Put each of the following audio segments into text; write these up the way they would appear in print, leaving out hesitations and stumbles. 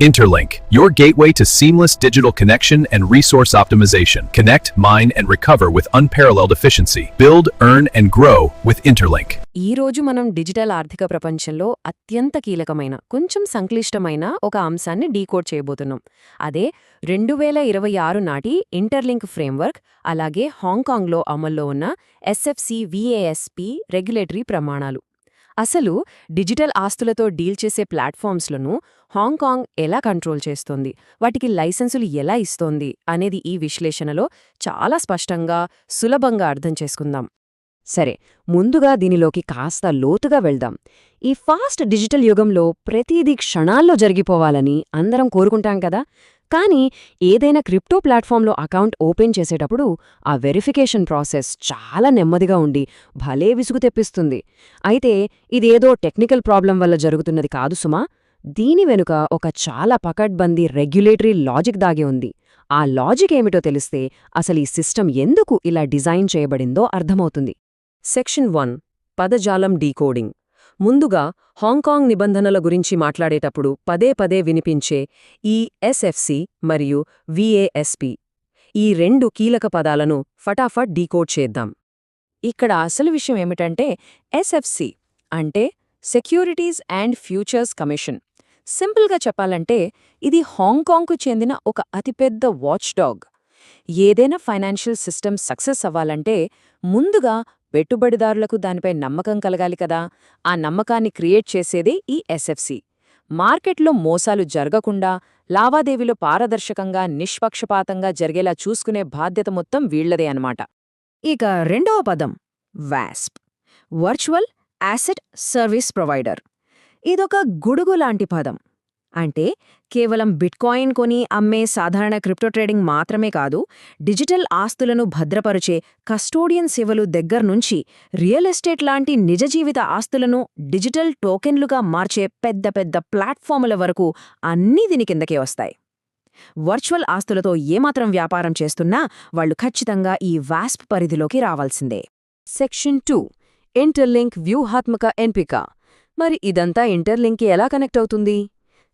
Interlink, your gateway to seamless digital connection and resource optimization. Connect, mine, and recover with unparalleled efficiency. Build, earn, and grow with Interlink. ఈ రోజు మనం digital ఆర్థిక ప్రపంచంలో అత్యంత కీలకమైన కొంచెం సంక్లిష్టమైన ఒక అంశాన్ని డీకోడ్ చేయబోతున్నాం. అదే 2026 నాటి ఇంటర్లింక్ ఫ్రేమ్వర్క్, అలాగే హాంకాంగ్లో అమల్లో ఉన్న SFC-WASP రెగ్యులేటరీ ప్రమాణాలు. అసలు డిజిటల్ ఆస్తులతో డీల్ చేసే ప్లాట్ఫామ్స్లను హాంకాంగ్ ఎలా కంట్రోల్ చేస్తోంది, వాటికి లైసెన్సులు ఎలా ఇస్తోంది అనేది ఈ విశ్లేషణలో చాలా స్పష్టంగా, సులభంగా అర్థం చేసుకుందాం. సరే, ముందుగా దీనిలోకి కాస్త లోతుగా వెళ్దాం. ఈ ఫాస్ట్ డిజిటల్ యుగంలో ప్రతిదీ క్షణాల్లో జరిగిపోవాలని అందరం కోరుకుంటాం కదా. కానీ ఏదైనా క్రిప్టో ప్లాట్ఫామ్లో అకౌంట్ ఓపెన్ చేసేటప్పుడు ఆ వెరిఫికేషన్ ప్రాసెస్ చాలా నెమ్మదిగా ఉండి భలే విసుగు తెప్పిస్తుంది. అయితే ఇదేదో టెక్నికల్ ప్రాబ్లం వల్ల జరుగుతున్నది కాదు సుమా. దీని వెనుక ఒక చాలా పకడ్బందీ రెగ్యులేటరీ లాజిక్ దాగి ఉంది. ఆ లాజిక్ ఏమిటో తెలిస్తే అసలు ఈ సిస్టమ్ ఎందుకు ఇలా డిజైన్ చేయబడిందో అర్థమవుతుంది. సెక్షన్ 1, పదజాలం డీకోడింగ్. ముందుగా హాంకాంగ్ నిబంధనల గురించి మాట్లాడేటప్పుడు పదే పదే వినిపించే ఈ SFC మరియు WASP, ఈ రెండు కీలక పదాలను ఫటాఫట్ డీకోడ్ చేద్దాం. ఇక్కడ అసలు విషయం ఏమిటంటే, SFC అంటే సెక్యూరిటీస్ అండ్ ఫ్యూచర్స్ కమిషన్. సింపుల్గా చెప్పాలంటే ఇది హాంకాంగ్కు చెందిన ఒక అతిపెద్ద వాచ్డాగ్. ఏదైనా ఫైనాన్షియల్ సిస్టమ్ సక్సెస్ అవ్వాలంటే ముందుగా పెట్టుబడిదారులకు దానిపై నమ్మకం కలగాలి కదా. ఆ నమ్మకాన్ని క్రియేట్ చేసేదే ఈ SFC. మార్కెట్లో మోసాలు జరగకుండా, లావాదేవీలు పారదర్శకంగా, నిష్పక్షపాతంగా జరిగేలా చూసుకునే బాధ్యత మొత్తం వీళ్లదే అన్నమాట. ఇక రెండవ పదం WASP, virtual asset service provider. ఇదొక గుడుగు లాంటి పదం. అంటే కేవలం బిట్కాయిన్ కొని అమ్మే సాధారణ క్రిప్టో ట్రేడింగ్ మాత్రమే కాదు, డిజిటల్ ఆస్తులను భద్రపరిచే కస్టోడియన్ సేవలు దగ్గర్నుంచి రియల్ ఎస్టేట్ లాంటి నిజ జీవిత ఆస్తులను డిజిటల్ టోకెన్లుగా మార్చే పెద్ద పెద్ద ప్లాట్ఫాముల వరకు అన్నీ దీని కిందకే వస్తాయి. వర్చువల్ ఆస్తులతో ఏమాత్రం వ్యాపారం చేస్తున్నా వాళ్లు ఖచ్చితంగా ఈ WASP పరిధిలోకి రావాల్సిందే. సెక్షన్ 2, ఇంటర్లింక్ వ్యూహాత్మక ఎంపిక. మరి ఇదంతా ఇంటర్లింక్కి ఎలా కనెక్ట్ అవుతుంది?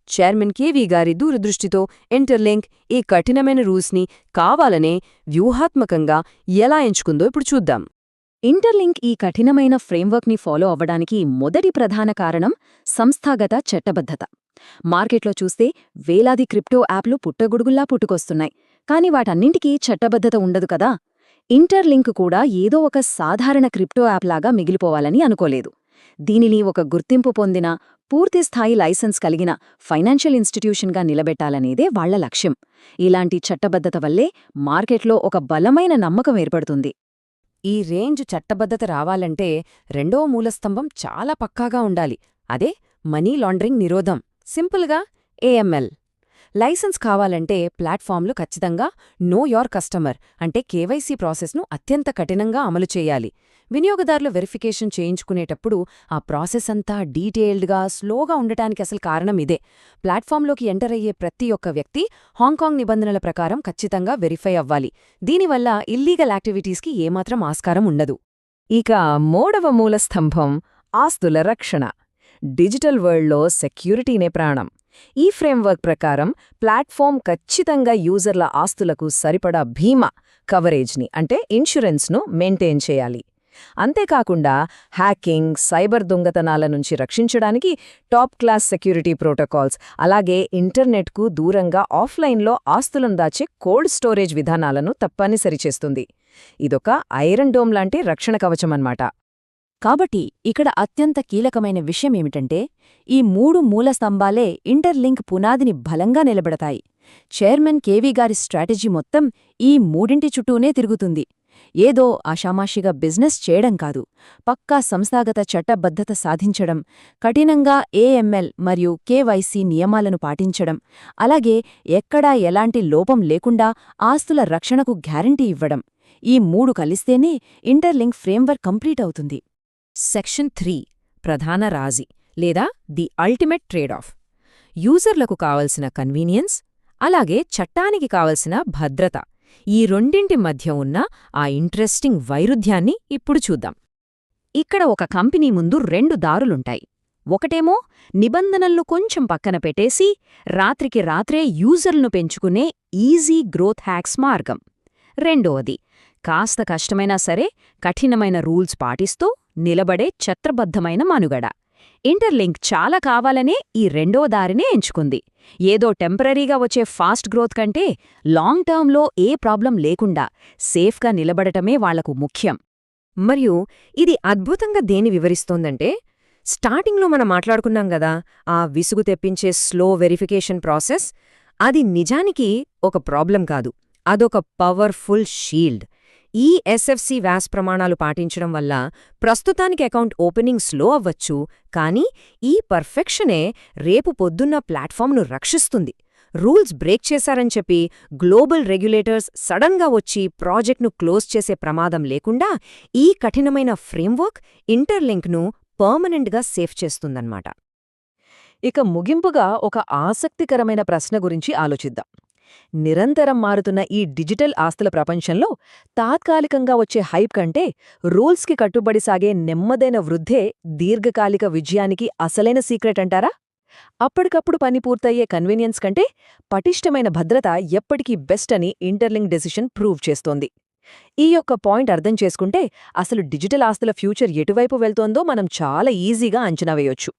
చైర్మన్ కేవీ గారి దూరదృష్టితో ఇంటర్లింక్ ఈ కఠినమైన రూల్స్ని కావాలనే వ్యూహాత్మకంగా ఎలా ఎంచుకుందో ఇప్పుడు చూద్దాం. ఇంటర్లింక్ ఈ కఠినమైన ఫ్రేమ్వర్క్ని ఫాలో అవ్వడానికి మొదటి ప్రధాన కారణం సంస్థాగత చట్టబద్ధత. మార్కెట్లో చూస్తే వేలాది క్రిప్టో యాప్లు పుట్టగొడుగుల్లా పుట్టుకొస్తున్నాయి, కానీ వాటన్నింటికీ చట్టబద్ధత ఉండదు కదా. ఇంటర్లింక్ కూడా ఏదో ఒక సాధారణ క్రిప్టో యాప్ లాగా మిగిలిపోవాలని అనుకోలేదు. దీనిని ఒక గుర్తింపు పొందిన, పూర్తిస్థాయి లైసెన్స్ కలిగిన ఫైనాన్షియల్ ఇన్స్టిట్యూషన్గా నిలబెట్టాలనేదే వాళ్ల లక్ష్యం. ఇలాంటి చట్టబద్ధత వల్లే మార్కెట్లో ఒక బలమైన నమ్మకం ఏర్పడుతుంది. ఈ రేంజ్ చట్టబద్ధత రావాలంటే రెండో మూలస్తంభం చాలా పక్కాగా ఉండాలి. అదే మనీ లాండరింగ్ నిరోధం, సింపుల్గా AML. లైసెన్స్ కావాలంటే ప్లాట్ఫామ్లు ఖచ్చితంగా నో యోర్ కస్టమర్ అంటే KYC ప్రాసెస్ను అత్యంత కఠినంగా అమలు చేయాలి. వినియోగదారులు వెరిఫికేషన్ చేయించుకునేటప్పుడు ఆ ప్రాసెస్ అంతా డీటెయిల్డ్గా, స్లోగా ఉండటానికి అసలు కారణం ఇదే. ప్లాట్ఫామ్లోకి ఎంటర్ అయ్యే ప్రతి ఒక్క వ్యక్తి హాంకాంగ్ నిబంధనల ప్రకారం ఖచ్చితంగా వెరిఫై అవ్వాలి. దీనివల్ల ఇల్లీగల్ యాక్టివిటీస్కి ఏమాత్రం ఆస్కారం ఉండదు. ఇక మూడవ మూలస్తంభం ఆస్తుల రక్షణ. డిజిటల్ వరల్డ్లో సెక్యూరిటీనే ప్రాణం. ఈ ఫ్రేమ్వర్క్ ప్రకారం ప్లాట్ఫామ్ ఖచ్చితంగా యూజర్ల ఆస్తులకు సరిపడా బీమా కవరేజ్ని అంటే ఇన్సూరెన్స్ను మెయింటైన్ చేయాలి. అంతేకాకుండా హ్యాకింగ్, సైబర్ దొంగతనాల నుంచి రక్షించడానికి టాప్ క్లాస్ సెక్యూరిటీ ప్రోటోకాల్స్, అలాగే ఇంటర్నెట్కు దూరంగా ఆఫ్లైన్లో ఆస్తులను దాచే కోల్డ్ స్టోరేజ్ విధానాలను తప్పనిసరి చేస్తుంది. ఇదొక ఐరన్ డోమ్ లాంటి రక్షణ కవచమన్నమాట. కాబట్టి ఇక్కడ అత్యంత కీలకమైన విషయమేమిటంటే, ఈ 3 మూల స్తంభాలే ఇంటర్లింక్ పునాదిని బలంగా నిలబెడతాయి. చైర్మన్ కేవీ గారి స్ట్రాటజీ మొత్తం ఈ మూడింటి చుట్టూనే తిరుగుతుంది. ఏదో ఆషామాషిగా బిజినెస్ చేయడం కాదు, పక్కా సంస్థాగత చట్టబద్ధత సాధించడం, కఠినంగా AML మరియు KYC నియమాలను పాటించడం, అలాగే ఎక్కడా ఎలాంటి లోపం లేకుండా ఆస్తుల రక్షణకు గ్యారంటీ ఇవ్వడం. ఈ 3 కలిస్తేనే ఇంటర్లింక్ ఫ్రేమ్వర్క్ కంప్లీట్ అవుతుంది. సెక్షన్ 3, ప్రధాన రాజీ లేదా ది అల్టిమేట్ ట్రేడ్ ఆఫ్. యూజర్లకు కావలసిన కన్వీనియన్స్, అలాగే చట్టానికి కావలసిన భద్రత, ఈ రెండింటి మధ్య ఉన్న ఆ ఇంట్రెస్టింగ్ వైరుధ్యాన్ని ఇప్పుడు చూద్దాం. ఇక్కడ ఒక కంపెనీ ముందు 2 దారులుంటాయి. ఒకటేమో నిబంధనలను కొంచెం పక్కన పెట్టేసి రాత్రికి రాత్రే యూజర్లను పెంచుకునే ఈజీ గ్రోత్ హ్యాక్స్ మార్గం. రెండోది, కాస్త కష్టమైనా సరే కఠినమైన రూల్స్ పాటిస్తూ నిలబడే ఛత్రబద్ధమైన మనుగడ. ఇంటర్లింక్ చాలా కావాలనే ఈ రెండో దారినే ఎంచుకుంది. ఏదో టెంపరరీగా వచ్చే ఫాస్ట్ గ్రోత్ కంటే లాంగ్ టర్మ్లో ఏ ప్రాబ్లం లేకుండా సేఫ్గా నిలబడటమే వాళ్లకు ముఖ్యం. మరియు ఇది అద్భుతంగా దేని వివరిస్తోందంటే, స్టార్టింగ్లో మనం మాట్లాడుకున్నాం గదా, ఆ విసుగు తెప్పించే స్లో వెరిఫికేషన్ ప్రాసెస్, అది నిజానికి ఒక ప్రాబ్లం కాదు, అదొక పవర్ఫుల్ షీల్డ్. ఈ ఎస్ఎఫ్సి వ్యాస్ ప్రమాణాలు పాటించడం వల్ల ప్రస్తుతానికి అకౌంట్ ఓపెనింగ్ స్లో అవ్వచ్చు, కానీ ఈ పర్ఫెక్షనే రేపు పొద్దున్న ప్లాట్ఫామ్ను రక్షిస్తుంది. రూల్స్ బ్రేక్ చేశారని చెప్పి గ్లోబల్ రెగ్యులేటర్స్ సడన్గా వచ్చి ప్రాజెక్ట్ను క్లోజ్ చేసే ప్రమాదం లేకుండా ఈ కఠినమైన ఫ్రేమ్వర్క్ ఇంటర్లింక్ను పర్మనెంట్గా సేఫ్ చేస్తుందన్నమాట. ఇక ముగింపుగా ఒక ఆసక్తికరమైన ప్రశ్న గురించి ఆలోచిద్దాం. నిరంతరం మారుతున్న ఈ డిజిటల్ ఆస్తుల ప్రపంచంలో తాత్కాలికంగా వచ్చే హైప్ కంటే రూల్స్కి కట్టుబడి సాగే నెమ్మదైన వృద్ధే దీర్ఘకాలిక విజయానికి అసలైన సీక్రెట్ అంటారా? అప్పటికప్పుడు పని పూర్తయ్యే కన్వీనియన్స్ కంటే పటిష్టమైన భద్రత ఎప్పటికీ బెస్ట్ అని ఇంటర్లింక్ డెసిషన్ ప్రూవ్ చేస్తోంది. ఈ యొక్క పాయింట్ అర్థం చేసుకుంటే అసలు డిజిటల్ ఆస్తుల ఫ్యూచర్ ఎటువైపు వెళ్తోందో మనం చాలా ఈజీగా అంచనా వేయొచ్చు.